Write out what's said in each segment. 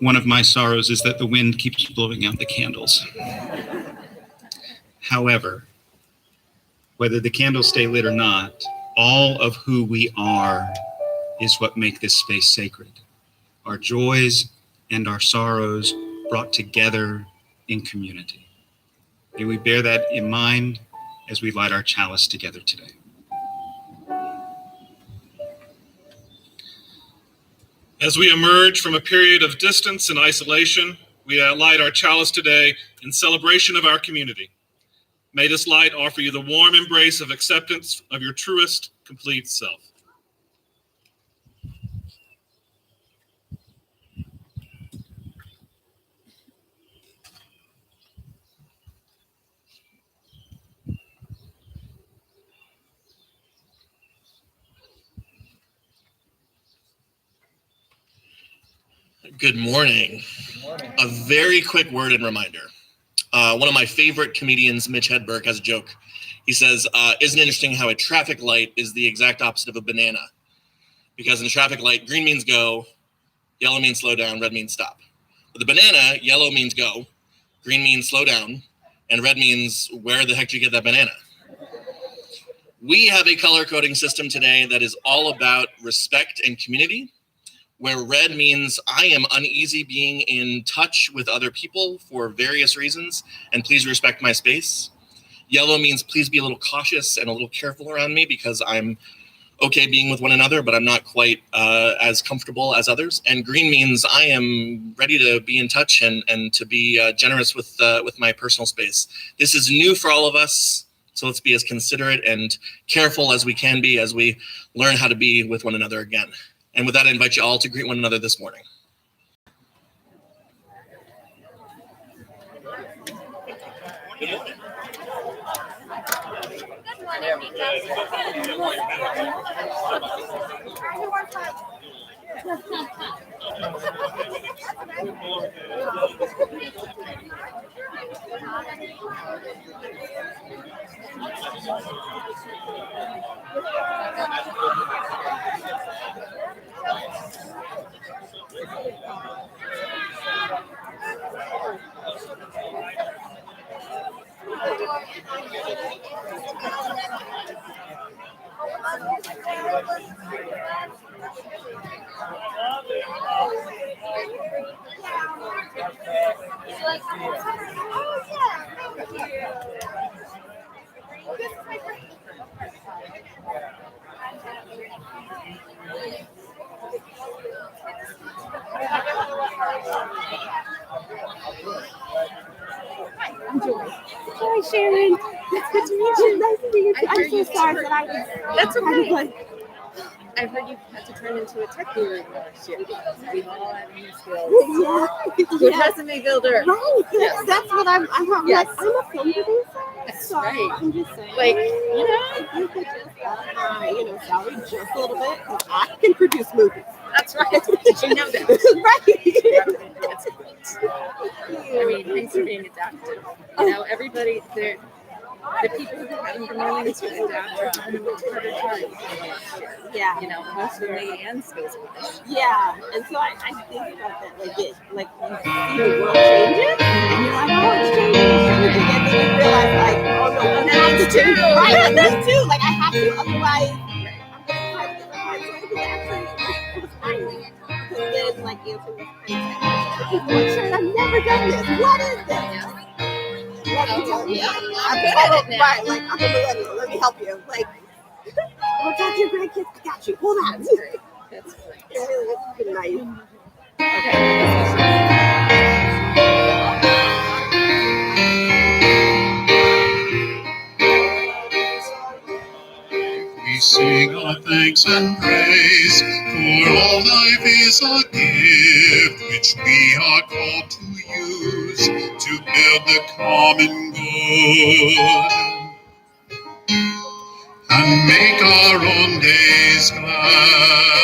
one of my sorrows is that the wind keeps blowing out the candles. However, whether the candles stay lit or not, all of who we are is what make this space sacred. Our joys and our sorrows brought together in community. May we bear that in mind as we light our chalice together today. As we emerge from a period of distance and isolation, we light our chalice today in celebration of our community. May this light offer you the warm embrace of acceptance of your truest, complete self. Good morning. A very quick word and reminder. One of my favorite comedians, Mitch Hedberg, has a joke. He says, isn't it interesting how a traffic light is the exact opposite of a banana? Because in a traffic light, green means go, yellow means slow down, red means stop. With a banana, yellow means go, green means slow down, and red means where the heck did you get that banana? We have a color coding system today that is all about respect and community, where red means I am uneasy being in touch with other people for various reasons, and please respect my space. Yellow means please be a little cautious and a little careful around me because I'm okay being with one another, but I'm not quite as comfortable as others. And green means I am ready to be in touch and to be generous with my personal space. This is new for all of us, so let's be as considerate and careful as we can be as we learn how to be with one another again. And with that, I invite you all to greet one another this morning. Good morning. Hi, Sharon. It's good to meet you. Nice to meet you. I'm so sorry that I was. That's okay. I've heard you had to turn into a tech guru last year. We've all had new skills. Yeah. Good resume builder. Right. Yes. That's what I'm yes. Like, I'm a film producer. That's so right. I'm just saying. Like, if you could just up my, salary just a little bit, because I can produce movies. That's right. Did you know that? Right. That's great. I mean, thanks for being adaptive. Everybody, the people who haven't been willing to adapt are having a much harder time last year. Yeah. Emotionally and space-wise. Yeah. And so I think about that, you see the world changes, and you're like, oh, it's changing, and then you realize, oh no, and then I need to. Right, I need to. I have to, otherwise, I'm going to try to get actually, it was finally. Because then, answering this question, I've never done this. What is this? Let me tell you. I'm a millennial. Let me help you. We'll talk to your grandkids. I got you. Hold on. That's great. It's been nice. We sing our thanks and praise, for all life is a gift which we are called to use to build the common good and make our own days glad.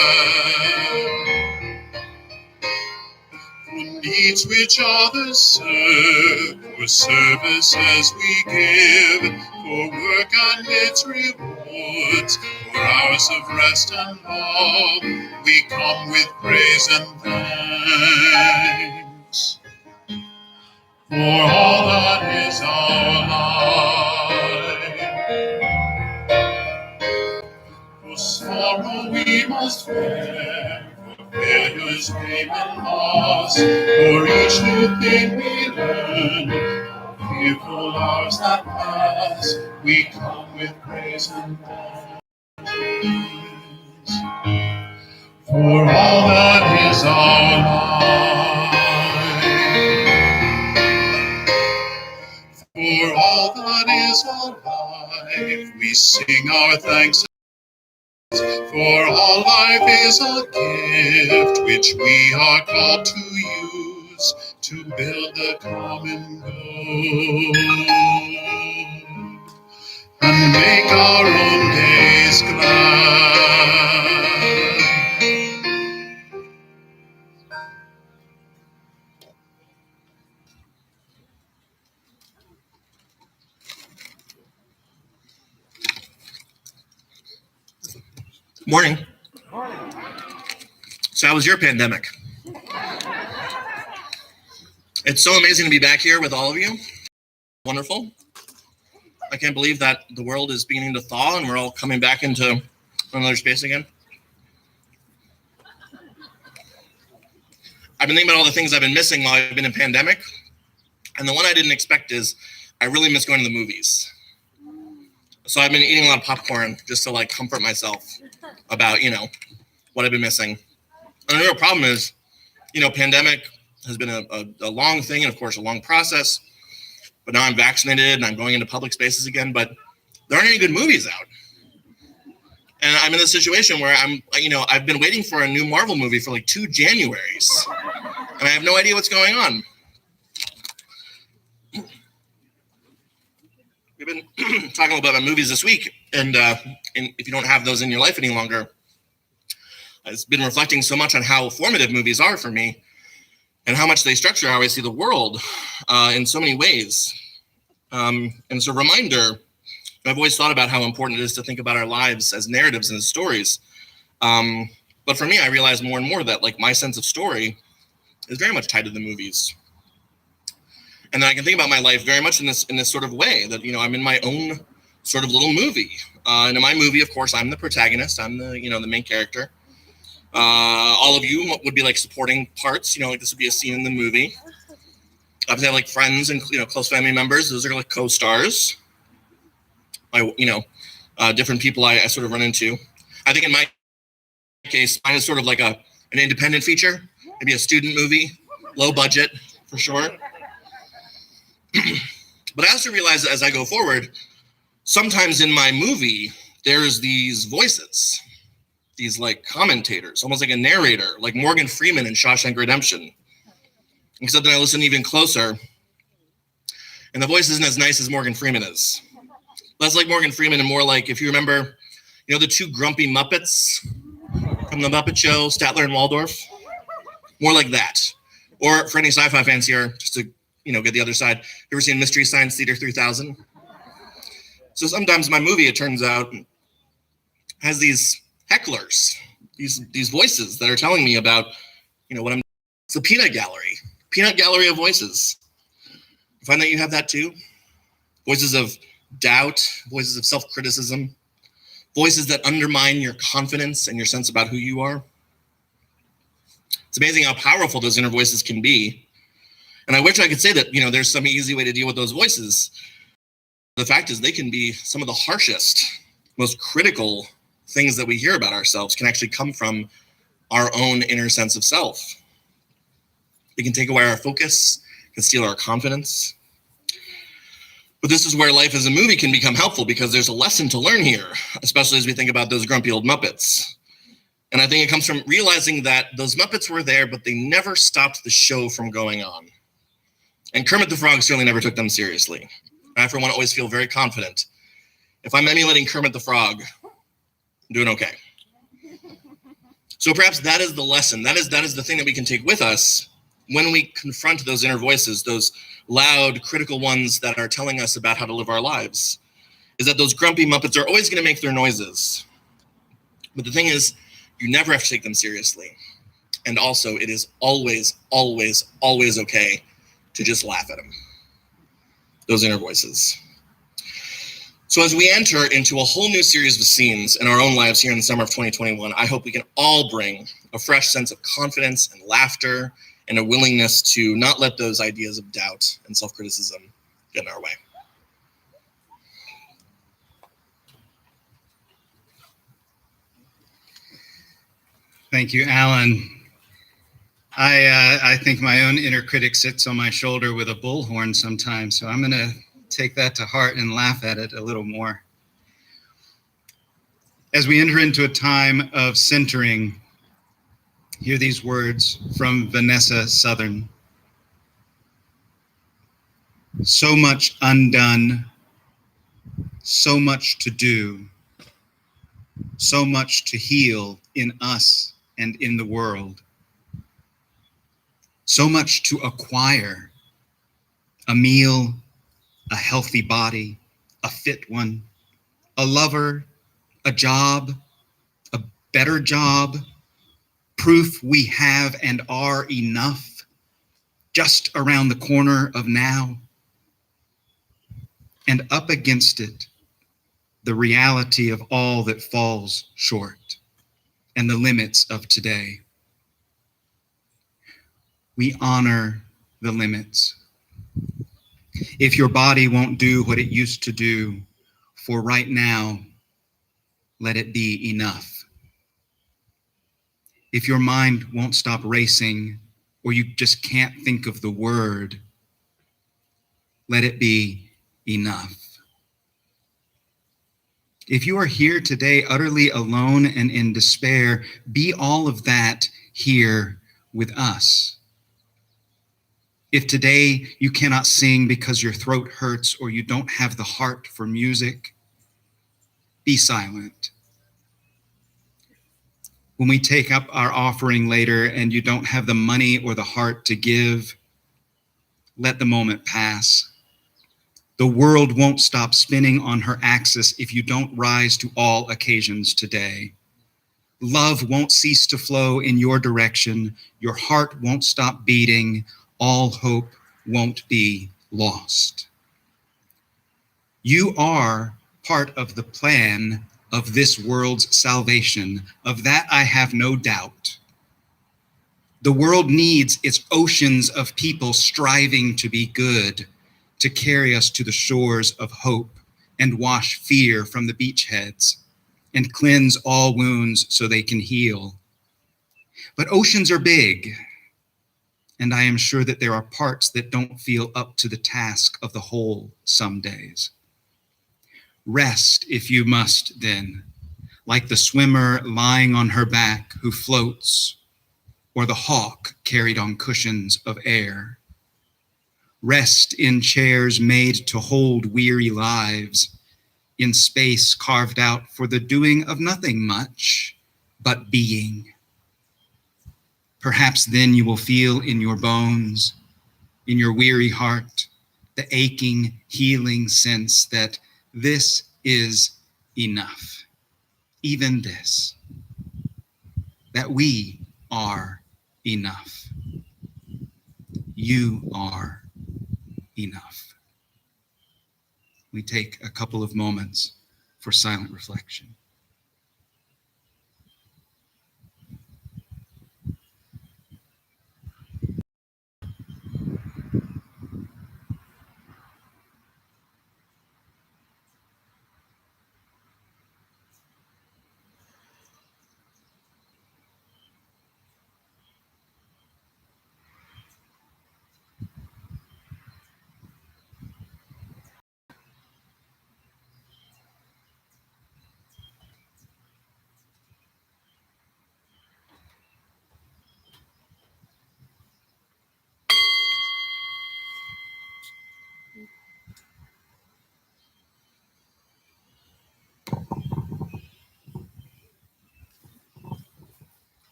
For needs which others serve, for services we give, for work and its rewards, for hours of rest and love, we come with praise and thanks. for all that is our life. For sorrow we must bear, for failures, shame, and loss, for each new thing we learn, fearful hours that pass, we come with praise and thanks. For all that is our life, for all that is our life, we sing our thanks. For all life is a gift which we are called to use to build the common good and make our own days glad. Morning. So how was your pandemic? It's so amazing to be back here with all of you. Wonderful. I can't believe that the world is beginning to thaw and we're all coming back into another space again. I've been thinking about all the things I've been missing while I've been in pandemic. And the one I didn't expect is I really miss going to the movies. So I've been eating a lot of popcorn just to like comfort myself about, what I've been missing. And the real problem is, pandemic has been a long thing and of course a long process. But now I'm vaccinated and I'm going into public spaces again, but there aren't any good movies out. And I'm in a situation where I've been waiting for a new Marvel movie for like 2 Januaries. And I have no idea what's going on. We've been talking about movies this week. And if you don't have those in your life any longer, I've been reflecting so much on how formative movies are for me and how much they structure how I see the world in so many ways. And it's a reminder. I've always thought about how important it is to think about our lives as narratives and as stories. But for me, I realize more and more that like my sense of story is very much tied to the movies. And then I can think about my life very much in this sort of way that, I'm in my own sort of little movie. And in my movie, of course, I'm the protagonist. I'm the main character. All of you would be like supporting parts, like this would be a scene in the movie. Obviously, I have like friends and, close family members. Those are like co-stars. Different people I sort of run into. I think in my case, mine is sort of like an independent feature, maybe a student movie, low budget for sure. But I also realize as I go forward, sometimes in my movie, there's these voices, these like commentators, almost like a narrator, like Morgan Freeman in Shawshank Redemption. Except then I listen even closer, and the voice isn't as nice as Morgan Freeman is. Less like Morgan Freeman and more like, if you remember, the 2 grumpy Muppets from the Muppet Show, Statler and Waldorf. More like that. Or for any sci-fi fans here, just to get the other side, you ever seen Mystery Science Theater 3000? So sometimes my movie, it turns out, has these hecklers, these voices that are telling me about, what I'm. It's a peanut gallery of voices. You find that you have that too? Voices of doubt, voices of self-criticism, voices that undermine your confidence and your sense about who you are. It's amazing how powerful those inner voices can be. And I wish I could say that, there's some easy way to deal with those voices. The fact is they can be some of the harshest, most critical things that we hear about ourselves can actually come from our own inner sense of self. It can take away our focus, can steal our confidence. But this is where life as a movie can become helpful because there's a lesson to learn here, especially as we think about those grumpy old Muppets. And I think it comes from realizing that those Muppets were there, but they never stopped the show from going on. And Kermit the Frog certainly never took them seriously. I, for one, always feel very confident. If I'm emulating Kermit the Frog, I'm doing okay. So perhaps that is the lesson. That is the thing that we can take with us when we confront those inner voices, those loud, critical ones that are telling us about how to live our lives, is that those grumpy Muppets are always going to make their noises. But the thing is, you never have to take them seriously. And also, it is always, always, always okay to just laugh at them. those inner voices. So as we enter into a whole new series of scenes in our own lives here in the summer of 2021, I hope we can all bring a fresh sense of confidence and laughter and a willingness to not let those ideas of doubt and self-criticism get in our way. Thank you, Alan. I think my own inner critic sits on my shoulder with a bullhorn sometimes, so I'm going to take that to heart and laugh at it a little more. As we enter into a time of centering, hear these words from Vanessa Southern. So much undone, so much to do, so much to heal in us and in the world. So much to acquire, a meal, a healthy body, a fit one, a lover, a job, a better job, proof we have and are enough, just around the corner of now. And up against it, the reality of all that falls short and the limits of today. We honor the limits. If your body won't do what it used to do, for right now, let it be enough. If your mind won't stop racing, or you just can't think of the word, let it be enough. If you are here today utterly alone and in despair, be all of that here with us. If today you cannot sing because your throat hurts or you don't have the heart for music, be silent. When we take up our offering later and you don't have the money or the heart to give, let the moment pass. The world won't stop spinning on her axis if you don't rise to all occasions today. Love won't cease to flow in your direction. Your heart won't stop beating. All hope won't be lost. You are part of the plan of this world's salvation. Of that I have no doubt. The world needs its oceans of people striving to be good, to carry us to the shores of hope and wash fear from the beachheads and cleanse all wounds so they can heal. But oceans are big, and I am sure that there are parts that don't feel up to the task of the whole some days. Rest if you must then, like the swimmer lying on her back who floats, or the hawk carried on cushions of air. Rest in chairs made to hold weary lives, in space carved out for the doing of nothing much, but being. Perhaps then you will feel in your bones, in your weary heart, the aching, healing sense that this is enough, even this, that we are enough. You are enough. We take a couple of moments for silent reflection.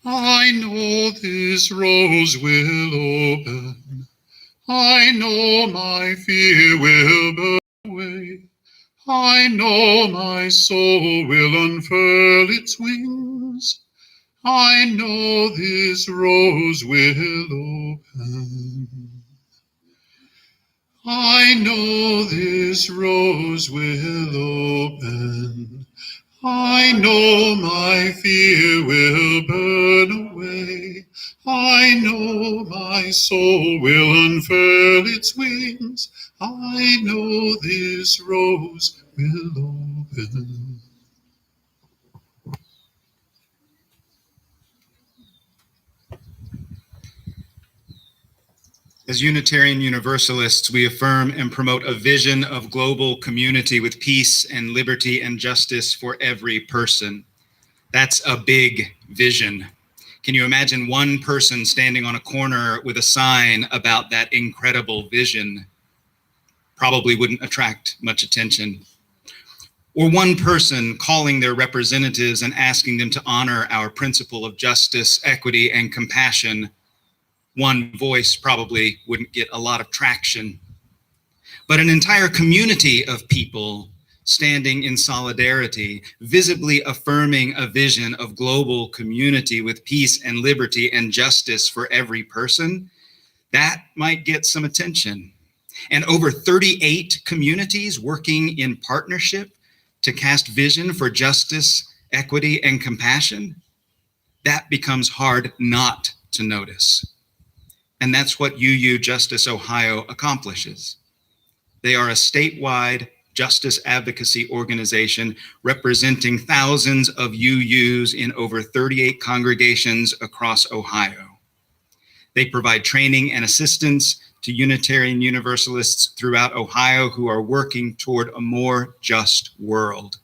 I know this rose will open. I know my fear will burn away. I know my soul will unfurl its wings. I know this rose will open. I know this rose will open. I know my fear will burn away. I know my soul will unfurl its wings. I know this rose will open. As Unitarian Universalists, we affirm and promote a vision of global community with peace and liberty and justice for every person. That's a big vision. Can you imagine one person standing on a corner with a sign about that incredible vision? Probably wouldn't attract much attention. Or one person calling their representatives and asking them to honor our principle of justice, equity, and compassion. One voice probably wouldn't get a lot of traction. But an entire community of people standing in solidarity, visibly affirming a vision of global community with peace and liberty and justice for every person, that might get some attention. And over 38 communities working in partnership to cast vision for justice, equity, and compassion, that becomes hard not to notice. And that's what UU Justice Ohio accomplishes. They are a statewide justice advocacy organization representing thousands of UUs in over 38 congregations across Ohio. They provide training and assistance to Unitarian Universalists throughout Ohio who are working toward a more just world.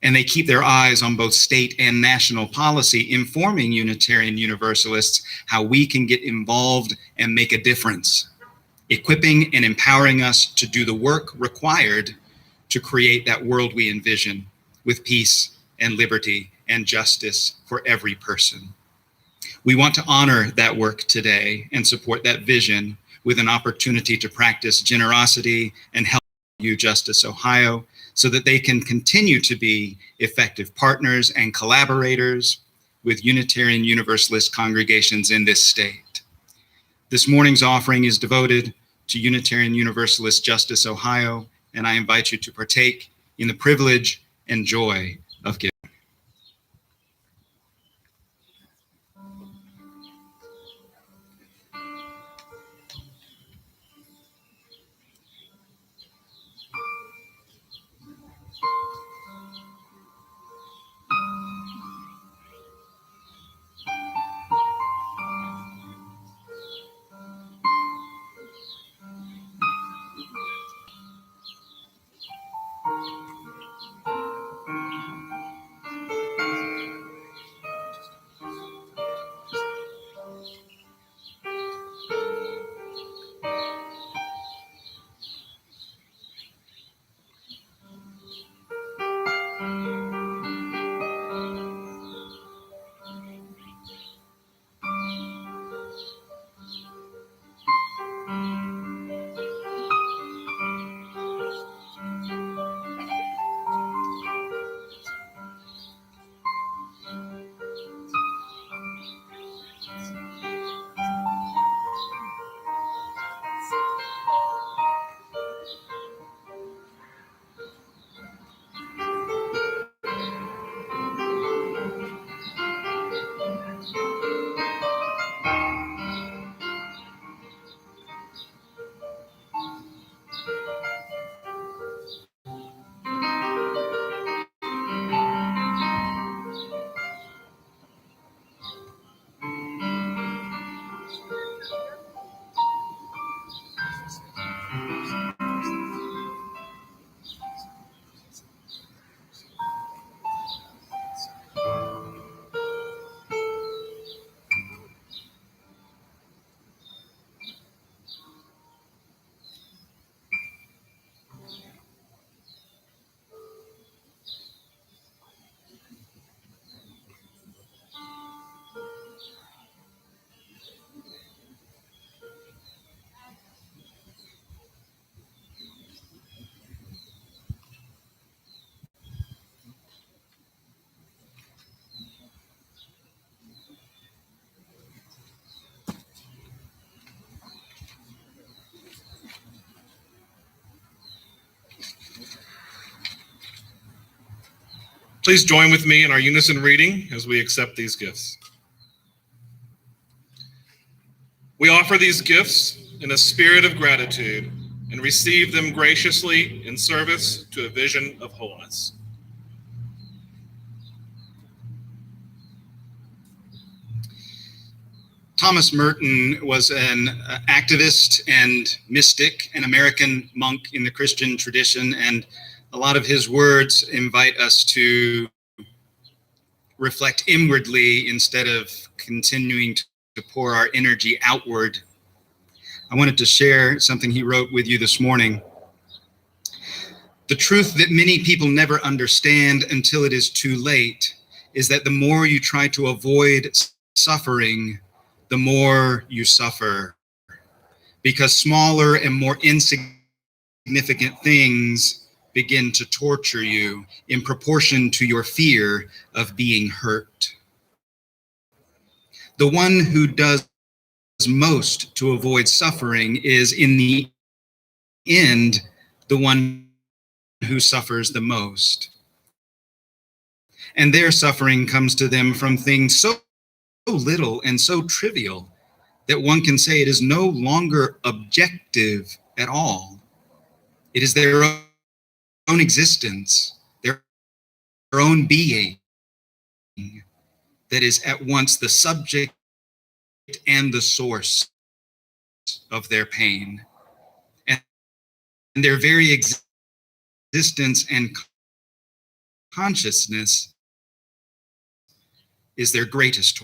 And they keep their eyes on both state and national policy, informing Unitarian Universalists how we can get involved and make a difference, equipping and empowering us to do the work required to create that world we envision with peace and liberty and justice for every person. We want to honor that work today and support that vision with an opportunity to practice generosity and help UU Justice Ohio so that they can continue to be effective partners and collaborators with Unitarian Universalist congregations in this state. This morning's offering is devoted to Unitarian Universalist Justice Ohio, and I invite you to partake in the privilege and joy of giving. Please join with me in our unison reading as we accept these gifts. We offer these gifts in a spirit of gratitude and receive them graciously in service to a vision of wholeness. Thomas Merton was an activist and mystic, an American monk in the Christian tradition, and a lot of his words invite us to reflect inwardly instead of continuing to pour our energy outward. I wanted to share something he wrote with you this morning. The truth that many people never understand until it is too late is that the more you try to avoid suffering, the more you suffer, because smaller and more insignificant things begin to torture you in proportion to your fear of being hurt. The one who does most to avoid suffering is, in the end, the one who suffers the most. And their suffering comes to them from things so little and so trivial that one can say it is no longer objective at all. It is their own existence, their own being, that is at once the subject and the source of their pain. And their very existence and consciousness is their greatest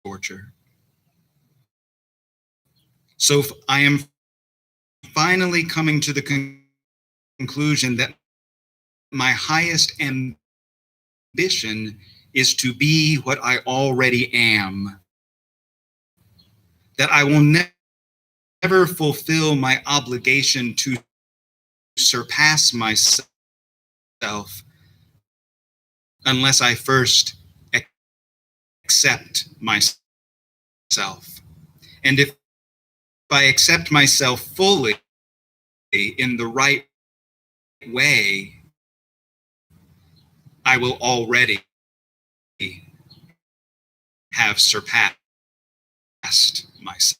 torture. So I am finally coming to the conclusion that my highest ambition is to be what I already am. That I will never fulfill my obligation to surpass myself unless I first accept myself. And if I accept myself fully in the right way, I will already have surpassed myself.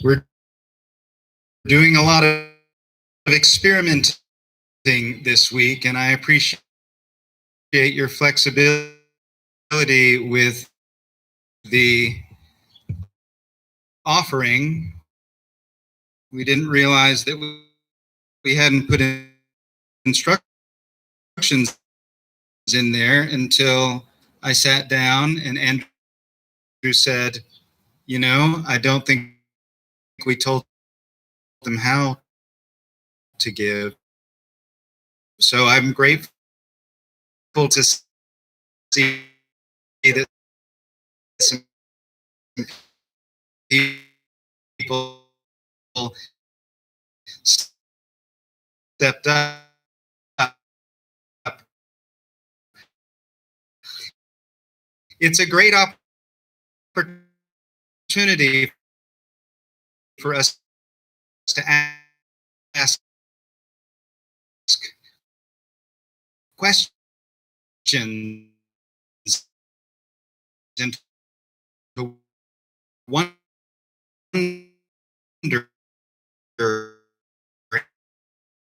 We're doing a lot of experimenting this week, and I appreciate your flexibility with the offering. We didn't realize that we hadn't put instructions in there until I sat down and Andrew said, you know, I don't think we told them how to give. So I'm grateful to see that some people stepped up. It's a great opportunity for us to ask questions and to wonder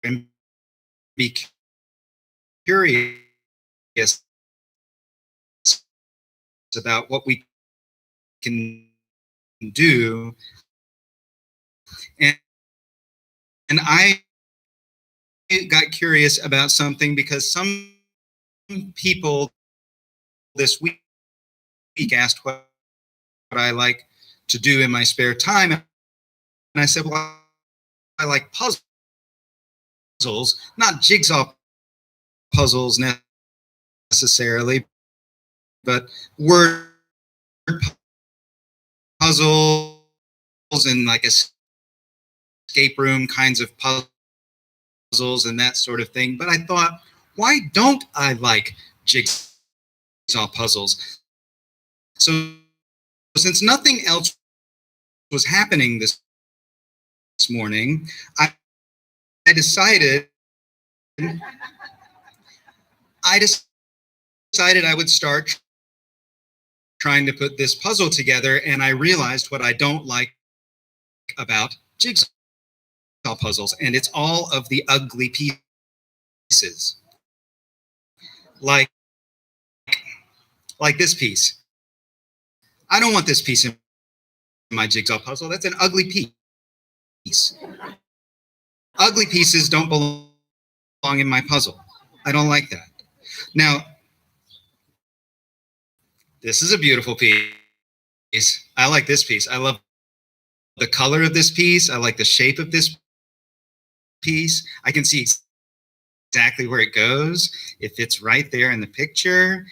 and be curious about what we can do. And I got curious about something because some people this week asked what I like to do in my spare time. And I said, well, I like puzzles, not jigsaw puzzles necessarily, but word puzzles and like escape room kinds of puzzles and that sort of thing. But I thought, why don't I like jigsaw puzzles? So since nothing else was happening this morning, I decided I would start trying to put this puzzle together, and I realized what I don't like about jigsaw puzzles, and it's all of the ugly pieces. Like this piece. I don't want this piece in my jigsaw puzzle. That's an ugly piece. Ugly pieces don't belong in my puzzle. I don't like that. Now, this is a beautiful piece. I like this piece. I love the color of this piece. I like the shape of this piece. I can see exactly where it goes. It fits right there in the picture.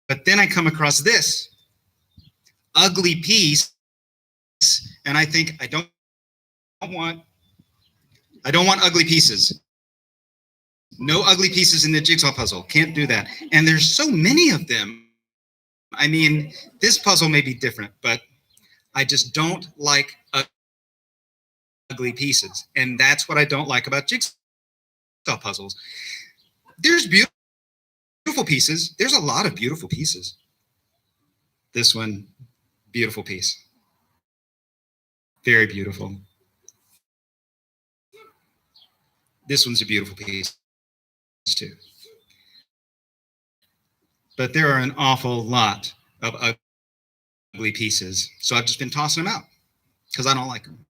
But then I come across this ugly piece, and I think I don't want ugly pieces. No ugly pieces in the jigsaw puzzle. Can't do that. And there's so many of them. I mean, this puzzle may be different, but I just don't like ugly pieces. And that's what I don't like about jigsaw puzzles. There's beautiful pieces. There's a lot of beautiful pieces. This one, beautiful piece. Very beautiful. This one's a beautiful piece too. but there are an awful lot of ugly pieces. So I've just been tossing them out because I don't like them.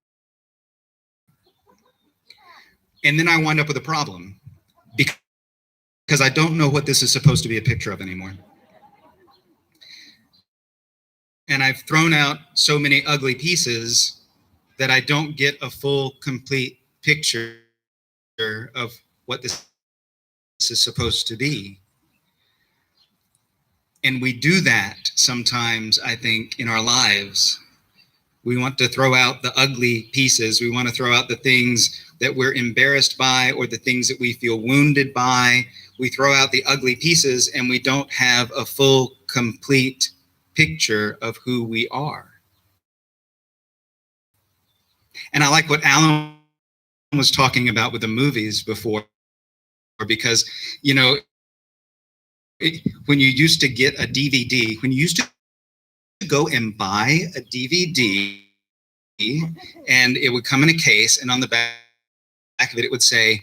And then I wind up with a problem because I don't know what this is supposed to be a picture of anymore. And I've thrown out so many ugly pieces that I don't get a full, complete picture of what this is supposed to be. And we do that sometimes, I think, in our lives. We want to throw out the ugly pieces. We want to throw out the things that we're embarrassed by or the things that we feel wounded by. We throw out the ugly pieces and we don't have a full, complete picture of who we are. And I like what Alan was talking about with the movies before, because, you know, when you used to get a DVD, when you used to go and buy a DVD, and it would come in a case, and on the back of it, it would say,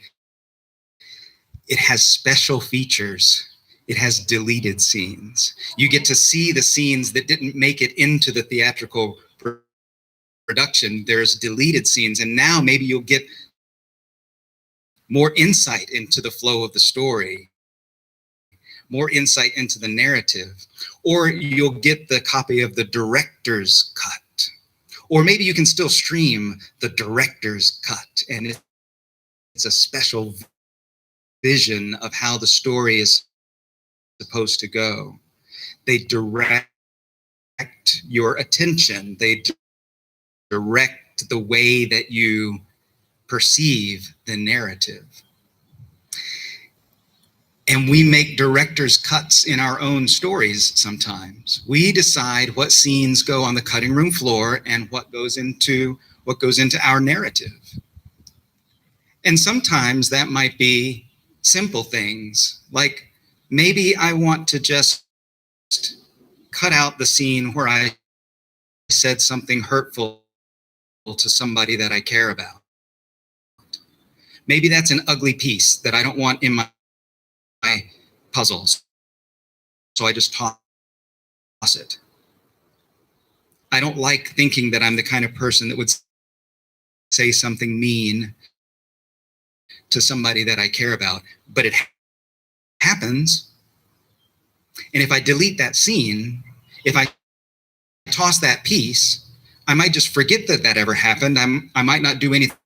it has special features. It has deleted scenes. You get to see the scenes that didn't make it into the theatrical production. There's deleted scenes, and now maybe you'll get more insight into the flow of the story, more insight into the narrative, or you'll get the copy of the director's cut, or maybe you can still stream the director's cut, and it's a special vision of how the story is supposed to go. They direct your attention. They direct the way that you perceive the narrative. And we make director's cuts in our own stories sometimes. We decide what scenes go on the cutting room floor and what goes into our narrative. And sometimes that might be simple things, like maybe I want to just cut out the scene where I said something hurtful to somebody that I care about. Maybe that's an ugly piece that I don't want in my puzzles, so I just toss it. I don't like thinking that I'm the kind of person that would say something mean to somebody that I care about, but it happens. And if I delete that scene, if I toss that piece, I might just forget that that ever happened. I might not do anything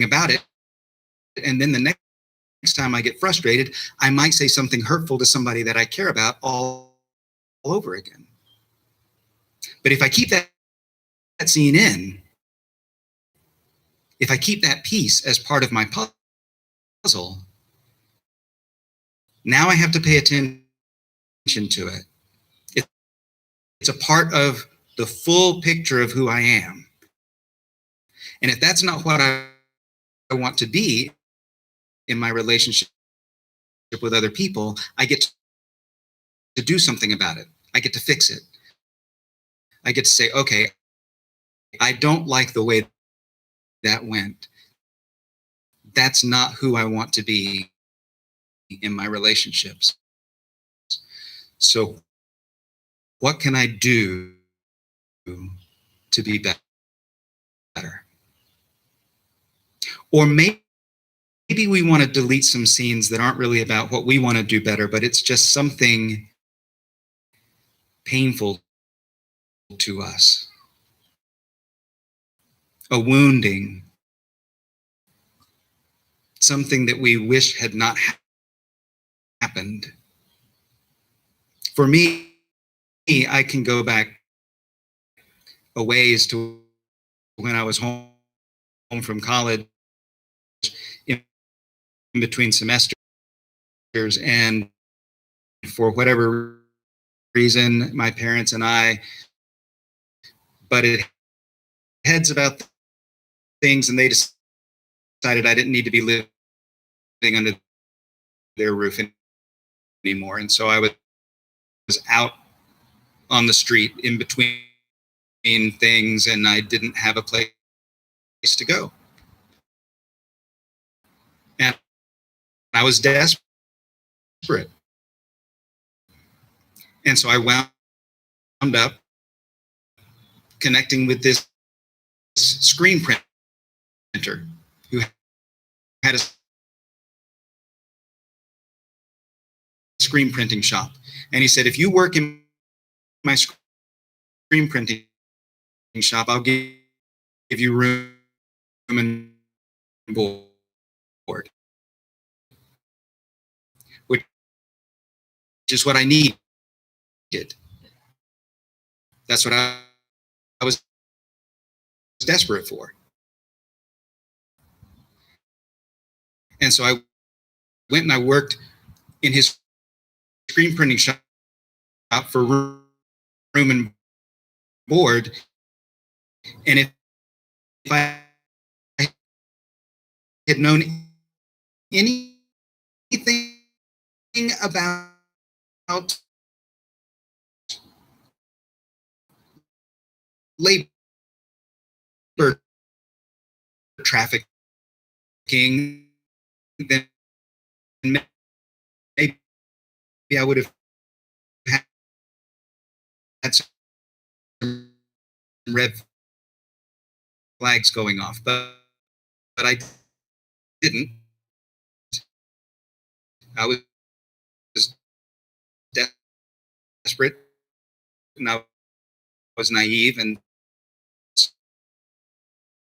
about it. And then the next time I get frustrated, I might say something hurtful to somebody that I care about all over again. But if I keep that scene in, if I keep that piece as part of my puzzle, now I have to pay attention to it. It's a part of the full picture of who I am. And if that's not what I want to be in my relationship with other people, I get to do something about it. I get to fix it. I get to say, okay, I don't like the way that went. That's not who I want to be in my relationships. So what can I do to be better? Or maybe we want to delete some scenes that aren't really about what we want to do better, but it's just something painful to us. A wounding, something that we wish had not happened. For me, I can go back a ways to when I was home from college in between semesters, and for whatever reason, my parents and I butted heads about things, and they decided I didn't need to be living under their roof anymore. And so I was out on the street in between things, and I didn't have a place to go. And I was desperate. And so I wound up connecting with this screen printer who had a screen printing shop. And he said, if you work in my screen printing shop, I'll give you room and board, which is what I needed. That's what I was desperate for. And so I went and I worked in his screen printing shop for room and board. And if I had known anything about labor trafficking, then maybe I would have had some red flags going off, but I didn't. I was desperate, and I was naive, and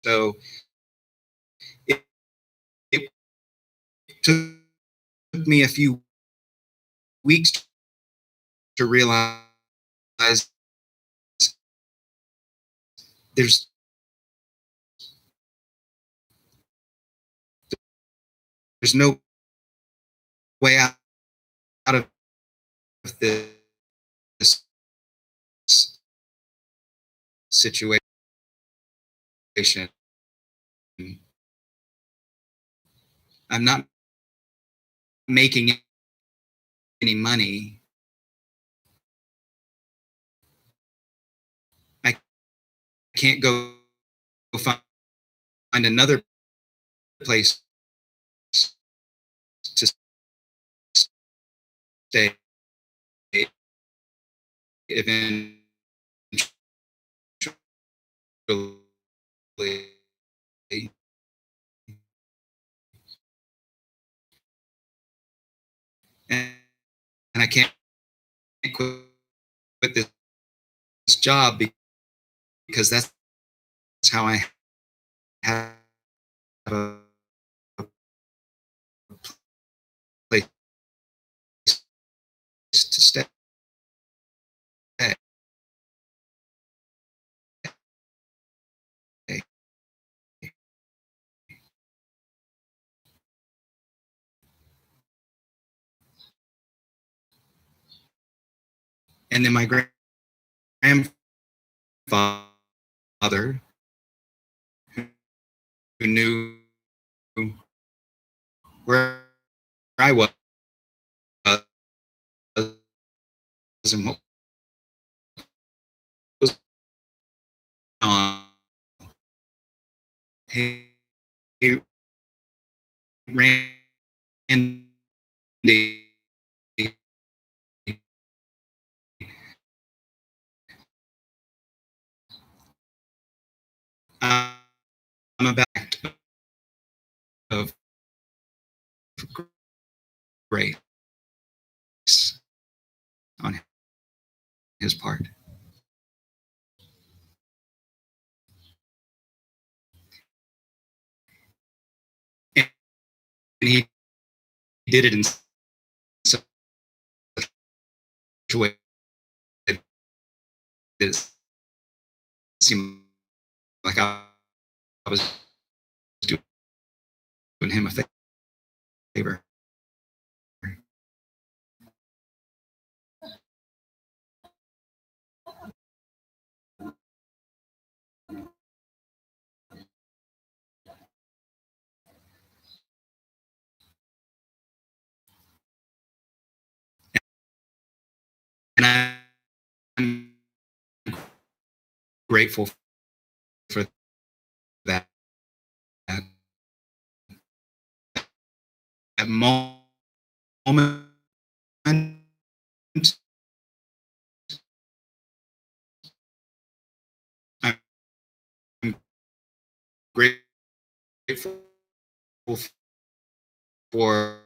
so it took me a few weeks to realize there's no way out of this situation. I'm not making any money. I can't go find another place to stay eventually. And I can't quit this job because that's how I have a place to stay. And then my grandfather, who knew where I was and what was on, he Randy, I'm about of grace on his part. And he did it in such a way that it seemed like I was doing him a favor. And I'm grateful for that, that moment grateful for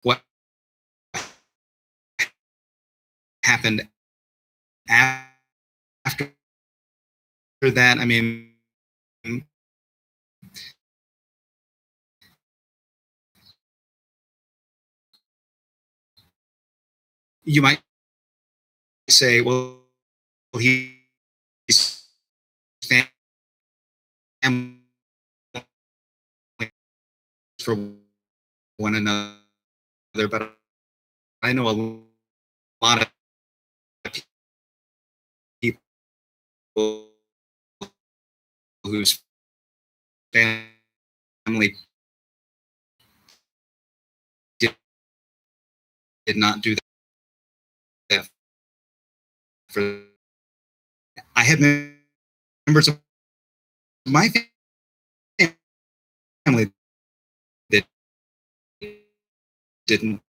what happened after that. I mean, you might say, well, he's family for one another, but I know a lot of people whose family did, did not do that. For I had members of my family that didn't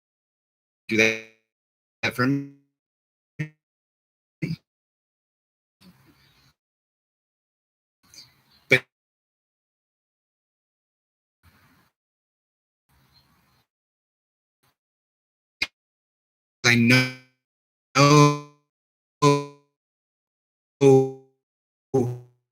do that for me. But I know